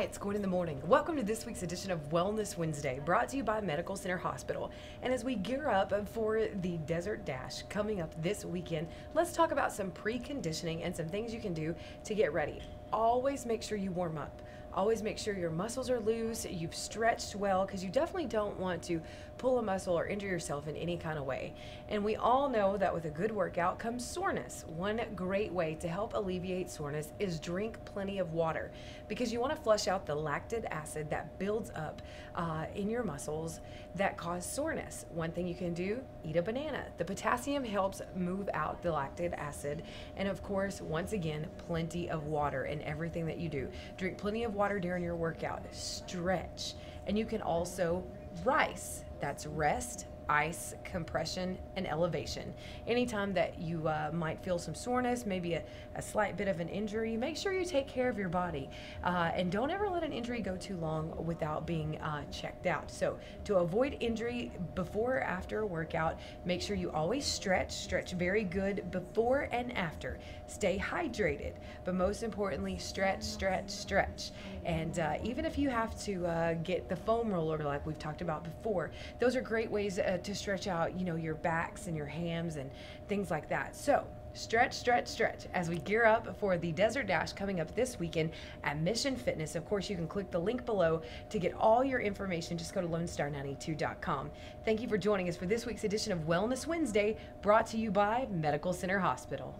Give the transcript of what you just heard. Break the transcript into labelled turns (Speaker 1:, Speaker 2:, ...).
Speaker 1: Hi, it's Gwen in the morning. Welcome to this week's edition of Wellness Wednesday, brought to you by Medical Center Hospital. And as we gear up for the Desert Dash coming up this weekend, let's talk about some preconditioning and some things you can do to get ready. Always make sure you warm up. Always make sure your muscles are loose, you've stretched well, because you definitely don't want to pull a muscle or injure yourself in any kind of way. And we all know that with a good workout comes soreness. One great way to help alleviate soreness is drink plenty of water, because you want to flush out the lactic acid that builds up in your muscles that cause soreness. One thing you can do, eat a banana. The potassium helps move out the lactic acid. And of course, once again, plenty of water in everything that you do. Drink plenty of water during your workout, stretch, and you can also RICE. That's rest, ice, compression, and elevation. Anytime that you might feel some soreness, maybe a slight bit of an injury, make sure you take care of your body and don't ever let an injury go too long without being checked out. So to avoid injury before or after a workout, make sure you always stretch very good before and after. Stay hydrated, but most importantly, stretch. And even if you have to get the foam roller like we've talked about before, those are great ways to stretch out, your backs and your hams and things like that. So stretch as we gear up for the Desert Dash coming up this weekend at Mission Fitness. Of course, you can click the link below to get all your information. Just go to LoneStar92.com. Thank you for joining us for this week's edition of Wellness Wednesday, brought to you by Medical Center Hospital.